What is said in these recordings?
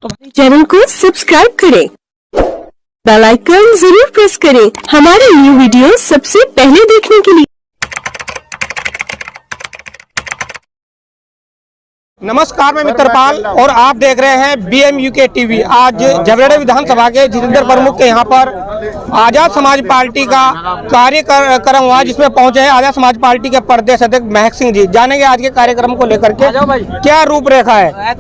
तो चैनल को सब्सक्राइब करें, बेल आइकन जरूर प्रेस करें हमारे न्यू वीडियो सबसे पहले देखने के लिए। नमस्कार, मैं मित्रपाल और आप देख रहे हैं BMUK टीवी। आज झबरेड़ा विधानसभा के जितेंद्र प्रमुख के यहाँ पर आजाद समाज पार्टी का कार्यक्रम हुआ, जिसमें पहुंचे हैं आजाद समाज पार्टी के प्रदेश अध्यक्ष महक सिंह जी। जानेंगे आज के कार्यक्रम को लेकर के क्या रूपरेखा है।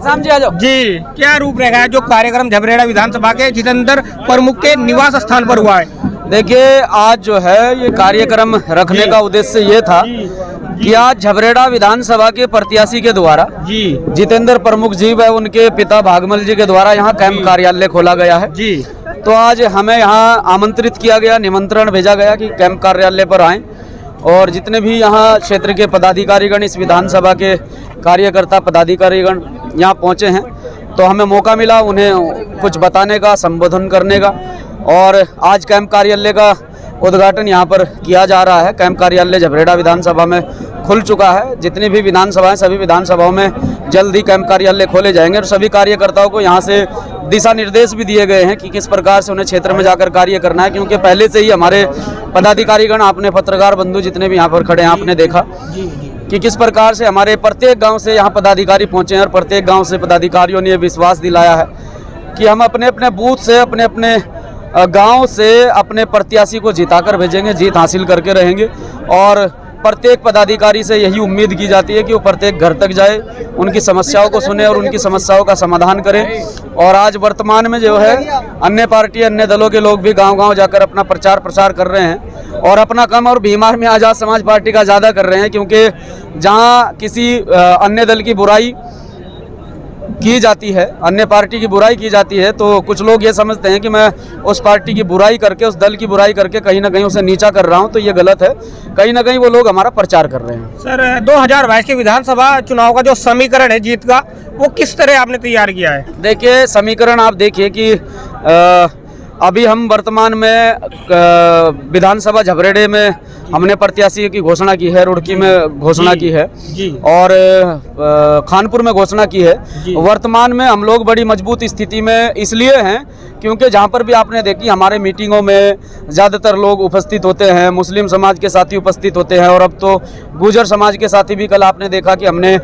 जी, क्या रूपरेखा है जो कार्यक्रम झबरेड़ा विधानसभा के जितेंद्र प्रमुख के निवास स्थान पर हुआ है। देखिए, आज जो है ये कार्यक्रम रखने का उद्देश्य ये था कि आज झबरेड़ा विधानसभा के प्रत्याशी के द्वारा जितेंद्र प्रमुख जी व उनके पिता भागमल जी के द्वारा यहाँ कैंप कार्यालय खोला गया है। जी, तो आज हमें यहाँ आमंत्रित किया गया, निमंत्रण भेजा गया कि कैंप कार्यालय पर आएं और जितने भी यहाँ क्षेत्र के पदाधिकारीगण, इस विधानसभा के कार्यकर्ता पदाधिकारीगण यहाँ पहुँचे हैं, तो हमें मौका मिला उन्हें कुछ बताने का, संबोधन करने का। और आज कैंप कार्यालय का उद्घाटन यहाँ पर किया जा रहा है। कैंप कार्यालय झबरेड़ा विधानसभा में खुल चुका है। जितनी भी विधानसभाएं, सभी विधानसभाओं में जल्द ही कैंप कार्यालय खोले जाएंगे और सभी कार्यकर्ताओं को यहाँ से दिशा निर्देश भी दिए गए हैं कि किस प्रकार से उन्हें क्षेत्र में जाकर कार्य करना है, क्योंकि पहले से ही हमारे पदाधिकारीगण, आपने पत्रकार बंधु जितने भी यहाँ पर खड़े हैं, आपने देखा कि किस प्रकार से हमारे प्रत्येक गाँव से यहाँ पदाधिकारी पहुँचे हैं और प्रत्येक गाँव से पदाधिकारियों ने विश्वास दिलाया है कि हम अपने अपने बूथ से, अपने अपने गांव से अपने प्रत्याशी को जिताकर भेजेंगे, जीत हासिल करके रहेंगे। और प्रत्येक पदाधिकारी से यही उम्मीद की जाती है कि वो प्रत्येक घर तक जाए, उनकी समस्याओं को सुने और उनकी समस्याओं का समाधान करें। और आज वर्तमान में जो है अन्य पार्टी, अन्य दलों के लोग भी गांव-गांव जाकर अपना प्रचार प्रसार कर रहे हैं और अपना कम और बीमार में आजाद समाज पार्टी का ज़्यादा कर रहे हैं, क्योंकि जहाँ किसी अन्य दल की बुराई की जाती है, अन्य पार्टी की बुराई की जाती है, तो कुछ लोग ये समझते हैं कि मैं उस पार्टी की बुराई करके, उस दल की बुराई करके कहीं ना कहीं उसे नीचा कर रहा हूं, तो ये गलत है। कहीं ना कहीं वो लोग हमारा प्रचार कर रहे हैं। सर, 2022 के विधानसभा चुनाव का जो समीकरण है जीत का, वो किस तरह आपने तैयार किया है। देखिए, समीकरण आप देखिए कि अभी हम वर्तमान में विधानसभा झबरेड़े में हमने प्रत्याशी की घोषणा की है, रुड़की में घोषणा की है और खानपुर में घोषणा की है। वर्तमान में हम लोग बड़ी मजबूत स्थिति में इसलिए हैं क्योंकि जहाँ पर भी आपने देखी हमारे मीटिंगों में ज़्यादातर लोग उपस्थित होते हैं, मुस्लिम समाज के साथी उपस्थित होते हैं और अब तो गुर्जर समाज के साथी भी। कल आपने देखा कि हमने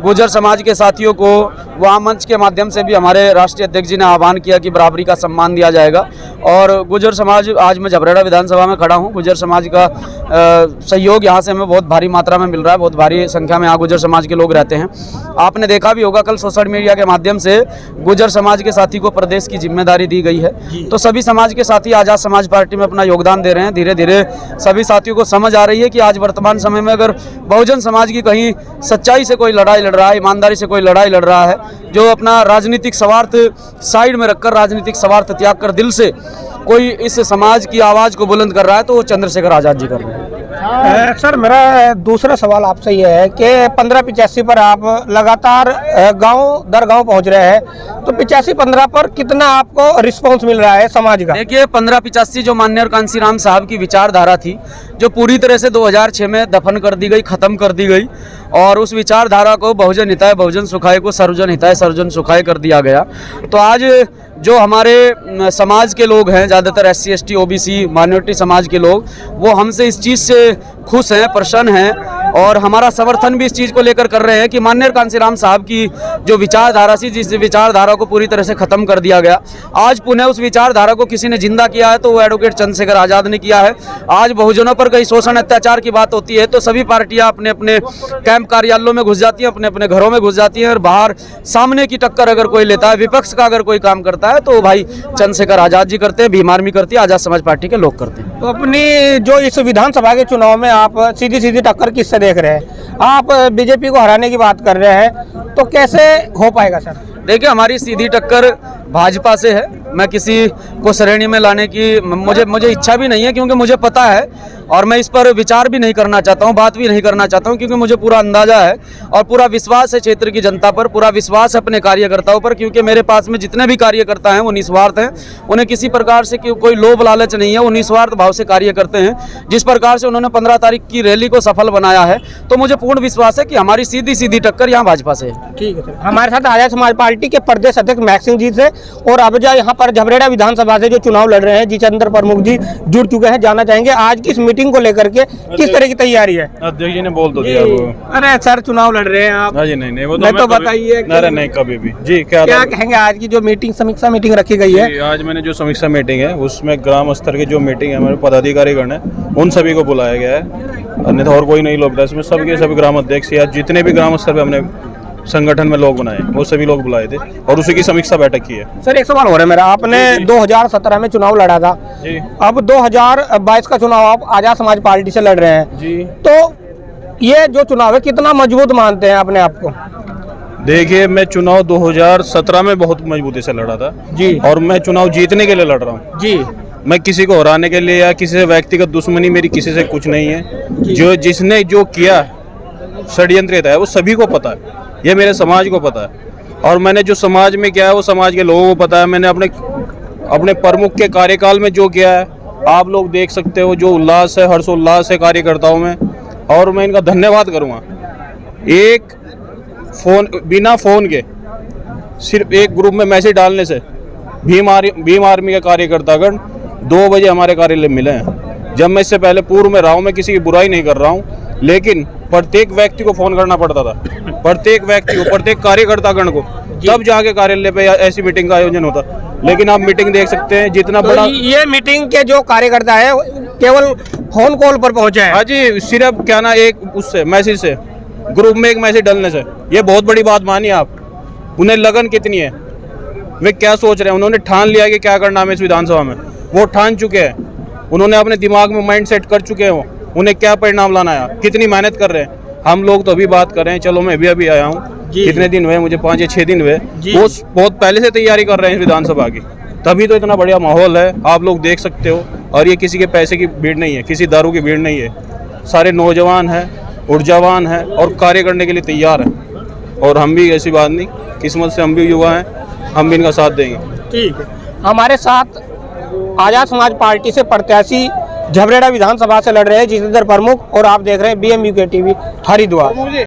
गुर्जर समाज के साथियों को वहाँ मंच के माध्यम से भी हमारे राष्ट्रीय अध्यक्ष जी ने आह्वान किया कि बराबरी का सम्मान दिया जाएगा। और गुर्जर समाज, आज मैं झबरेड़ा विधानसभा में खड़ा हूँ, गुर्जर समाज का सहयोग यहाँ से हमें बहुत भारी मात्रा में मिल रहा है। बहुत भारी संख्या में यहाँ गुर्जर समाज के लोग रहते हैं। आपने देखा भी होगा, कल सोशल मीडिया के माध्यम से गुर्जर समाज के साथी को प्रदेश की जिम्मेदारी दी गई है। तो सभी समाज के साथी आजाद समाज पार्टी में अपना योगदान दे रहे हैं। धीरे धीरे सभी साथियों को समझ आ रही है कि आज वर्तमान समय में अगर बहुजन समाज की कहीं सच्चाई से कोई लड़ाई लड़ रहा है, ईमानदारी से कोई लड़ाई लड़ रहा है, जो अपना राजनीतिक स्वार्थ साइड में रखकर, राजनीतिक स्वार्थ त्याग कर दिल से कोई इस समाज की आवाज़ को बुलंद कर रहा है, तो वो चंद्रशेखर आजाद जी कर रहे हैं। सर, मेरा दूसरा सवाल आपसे ये है कि 1585 पर आप लगातार गांव दर गांव पहुंच रहे हैं, तो 85-15 पर कितना आपको रिस्पांस मिल रहा है समाज का। देखिए, 1585 जो माननीय कांसीराम साहब की विचारधारा थी, जो पूरी तरह से 2006 में दफन कर दी गई, खत्म कर दी गई, और उस विचारधारा को बहुजन हिताय बहुजन सुखाय को सर्वजन हिताय सर्वजन सुखाय कर दिया गया। तो आज जो हमारे समाज के लोग हैं, ज़्यादातर SC ST OBC माइनॉरिटी समाज के लोग, वो हमसे इस चीज़ से खुश हैं, प्रसन्न हैं और हमारा समर्थन भी इस चीज़ को लेकर कर रहे हैं कि माननीय कांसीराम साहब की जो विचारधारा थी, जिस विचारधारा को पूरी तरह से ख़त्म कर दिया गया, आज पुनः उस विचारधारा को किसी ने जिंदा किया है, तो वो एडवोकेट चंद्रशेखर आज़ाद ने किया है। आज बहुजनों पर कहीं शोषण अत्याचार की बात होती है तो सभी पार्टियां अपने अपने कैंप कार्यालयों में घुस जाती हैं, अपने अपने घरों में घुस जाती हैं और बाहर सामने की टक्कर अगर कोई लेता है, विपक्ष का अगर कोई काम करता है, तो भाई चंद्रशेखर आज़ाद जी करते हैं, भीम आर्मी करती है, आज़ाद समाज पार्टी के लोग करते हैं। तो अपनी जो इस विधानसभा के चुनाव में आप सीधी सीधी टक्कर किससे देख रहे हैं। आप बीजेपी को हराने की बात कर रहे हैं, तो कैसे हो पाएगा सर। देखिए, हमारी सीधी टक्कर भाजपा से है मैं किसी को श्रेणी में लाने की मुझे इच्छा भी नहीं है, क्योंकि मुझे पता है और मैं इस पर विचार भी नहीं करना चाहता हूँ, बात भी नहीं करना चाहता हूँ, क्योंकि मुझे पूरा अंदाजा है और पूरा विश्वास है क्षेत्र की जनता पर, पूरा विश्वास है अपने कार्यकर्ताओं पर, क्योंकि मेरे पास में जितने भी कार्यकर्ता हैं वो निस्वार्थ हैं, उन्हें किसी प्रकार से कोई लोभ लालच नहीं है, वो निस्वार्थ भाव से कार्य करते हैं। जिस प्रकार से उन्होंने 15 तारीख की रैली को सफल बनाया है, तो मुझे पूर्ण विश्वास है कि हमारी सीधी टक्कर यहाँ भाजपा से है। ठीक है सर। हमारे साथ आजाद समाज पार्टी के प्रदेश अध्यक्ष मैक सिंह जी से और अब जो यहाँ पर झबरेड़ा विधानसभा से जो चुनाव लड़ रहे हैं जितेंद्र प्रमुख जी जुड़ चुके हैं, जानना चाहेंगे आज की इस मीटिंग को लेकर के किस तरह की तैयारी है। अध्यक्ष जी ने बोल तो दिया वो। अरे सर चुनाव लड़ रहे हैं आप। जी नहीं वो तो बताइए। अरे नहीं कभी भी जी क्या कहेंगे आज की जो मीटिंग समीक्षा मीटिंग रखी गई है। आज मैंने जो समीक्षा मीटिंग है उसमें ग्राम स्तर की जो मीटिंग है हमारे पदाधिकारीगण है उन सभी को बुलाया गया है, अन्यथा और कोई नहीं लोग था इसमें। सबके सभी ग्राम अध्यक्ष या जितने भी ग्राम स्तर पे हमने संगठन में लोग बनाए वो सभी लोग बुलाए थे और उसी की समीक्षा बैठक की है। सर एक सवाल हो रहा है मेरा, आपने 2017 में चुनाव लड़ा था जी, अब 2022 का चुनाव आप आजाद समाज पार्टी से लड़ रहे हैं जी, तो ये जो चुनाव है कितना मजबूत मानते हैं अपने आप को। देखिए मैं चुनाव 2017 में बहुत मजबूती से लड़ा था जी, और मैं चुनाव जीतने के लिए लड़ रहा हूँ जी, मैं किसी को हराने के लिए या किसी से व्यक्तिगत दुश्मनी मेरी किसी से कुछ नहीं है। जो जिसने जो किया षड्यंत्र है वो सभी को पता है, ये मेरे समाज को पता है और मैंने जो समाज में किया है वो समाज के लोगों को पता है। मैंने अपने प्रमुख के कार्यकाल में जो किया है आप लोग देख सकते हो, जो उल्लास है हर्षोल्लास है कार्यकर्ताओं में, और मैं इनका धन्यवाद करूँगा। एक बिना फ़ोन के सिर्फ एक ग्रुप में मैसेज डालने से भीम आर्मी के कार्यकर्तागण 2 बजे हमारे कार्यालय मिले हैं। जब मैं इससे पहले पूर्व में रहा हूँ, मैं किसी की बुराई नहीं कर रहा हूँ, लेकिन प्रत्येक व्यक्ति को फ़ोन करना पड़ता था, प्रत्येक व्यक्ति को, प्रत्येक कार्यकर्तागण को, तब जाके कार्यालय पे ऐसी मीटिंग का आयोजन होता। लेकिन आप मीटिंग देख सकते हैं जितना बड़ा ये मीटिंग के जो कार्यकर्ता है केवल फोन कॉल पर पहुंचा है। हाँ जी, सिर्फ क्या ना एक उससे मैसेज से ग्रुप में एक मैसेज डालने से, ये बहुत बड़ी बात मानी आप। उन्हें लगन कितनी है, वे क्या सोच रहे हैं, उन्होंने ठान लिया कि क्या करना है इस विधानसभा में, वो ठान चुके हैं, उन्होंने अपने दिमाग में माइंड सेट कर चुके हैं उन्हें क्या परिणाम लाना है, कितनी मेहनत कर रहे हैं। हम लोग तो अभी बात कर रहे हैं, चलो मैं अभी आया हूँ, कितने दिन हुए मुझे, 5 या 6 दिन हुए, वो बहुत पहले से तैयारी कर रहे हैं इस विधानसभा की, तभी तो इतना बढ़िया माहौल है, आप लोग देख सकते हो। और ये किसी के पैसे की भीड़ नहीं है, किसी दारू की भीड़ नहीं है, सारे नौजवान हैं, ऊर्जावान हैं और कार्य करने के लिए तैयार हैं। और हम भी ऐसी बात नहीं, किस्मत से हम भी युवा हैं, हम भी इनका साथ देंगे। ठीक है। हमारे साथ आजाद समाज पार्टी से प्रत्याशी झबरेड़ा विधानसभा से लड़ रहे हैं जितेंद्र प्रमुख और आप देख रहे हैं BMUK TV हरिद्वार।